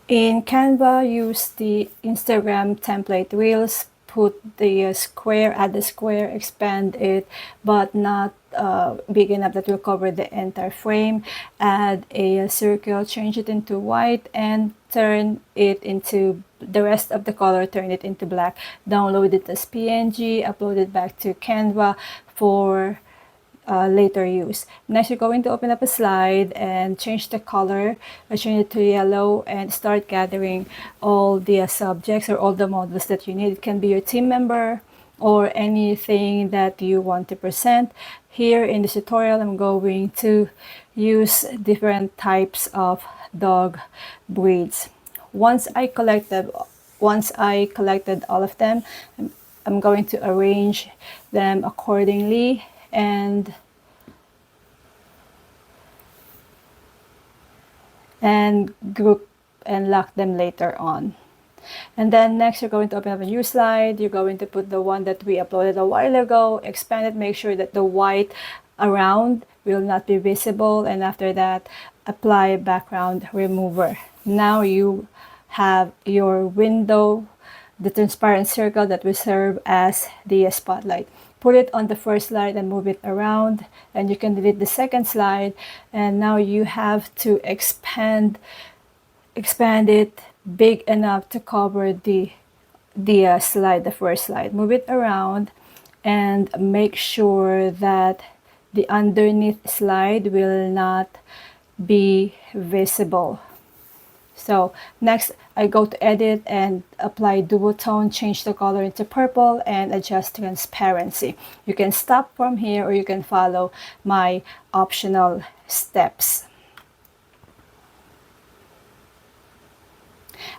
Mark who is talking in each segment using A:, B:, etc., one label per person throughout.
A: In Canva, use the Instagram template reels, put the square, add the square, expand it, but not big enough that will cover the entire frame. Add a circle, change it into white, and turn it into the rest of the color, turn it into black. Download it as PNG, upload it back to Canva for later use. Next, you're going to open up a slide and change the color, change it to yellow, and start gathering all the subjects or all the models that you need. It can be your team member or anything that you want to present. Here in this tutorial, I'm going to use different types of dog breeds. Once I collected all of them, I'm going to arrange them accordingly and group and lock them later on. And then next, you're going to open up a new slide. You're going to put the one that we uploaded a while ago, expand it, make sure that the white around will not be visible, and after that, apply background remover. Now you have your window, the transparent circle that will serve as the spotlight. Put it on the first slide and move it around, and you can delete the second slide, and now you have to expand it big enough to cover the slide, the first slide. Move it around and make sure that the underneath slide will not be visible. So next, I go to edit and apply duotone, change the color into purple, and adjust transparency. You can stop from here or you can follow my optional steps.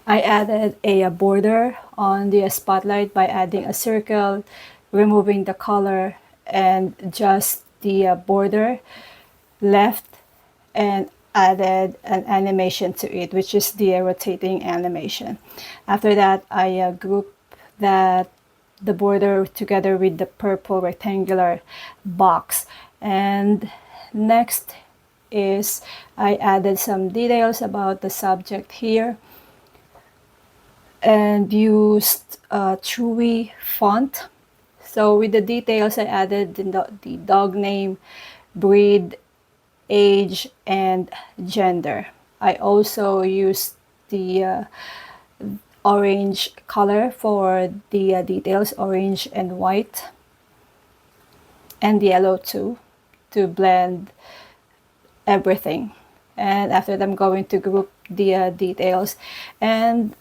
A: I added a border on the spotlight by adding a circle, removing the color, and just the border left, and added an animation to it, which is the rotating animation. After that, I group the border together with the purple rectangular box. And next is I added some details about the subject here and used Chewy font. So with the details, I added the dog name, breed, age, and gender. I also used the orange color for the details, orange and white, and yellow too, to blend everything. And after that, I'm going to group the details and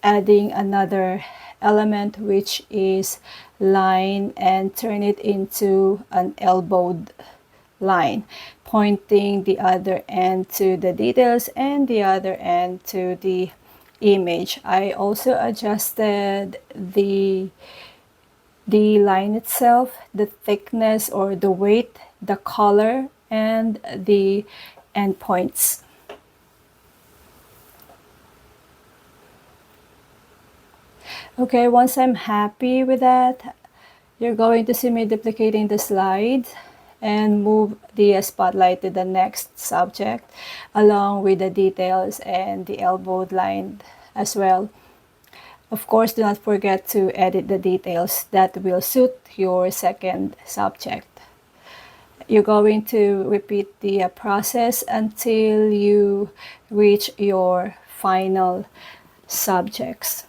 A: adding another element, which is line, and turn it into an elbowed line, pointing the other end to the details and the other end to the image. I also adjusted the line itself, the thickness or the weight, the color, and the endpoints. Okay, once I'm happy with that, you're going to see me duplicating the slide and move the spotlight to the next subject along with the details and the elbowed line as well. Of course, do not forget to edit the details that will suit your second subject. You're going to repeat the process until you reach your final subjects.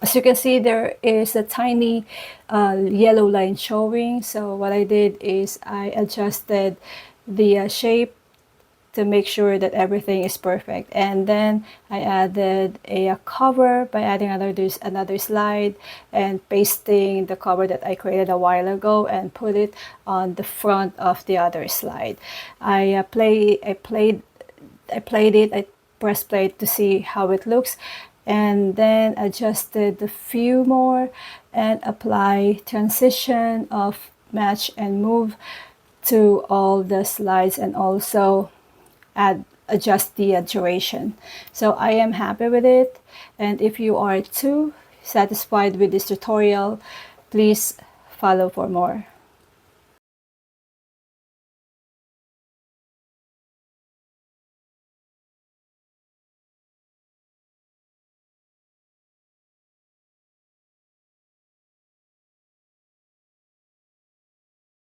A: As you can see, there is a tiny yellow line showing. So what I did is I adjusted the shape to make sure that everything is perfect. And then I added a cover by adding another slide and pasting the cover that I created a while ago and put it on the front of the other slide. I pressed play to see how it looks, and then adjusted a few more and apply transition of match and move to all the slides, and also adjust the duration. So I am happy with it, and if you are too, satisfied with this tutorial, please follow for more.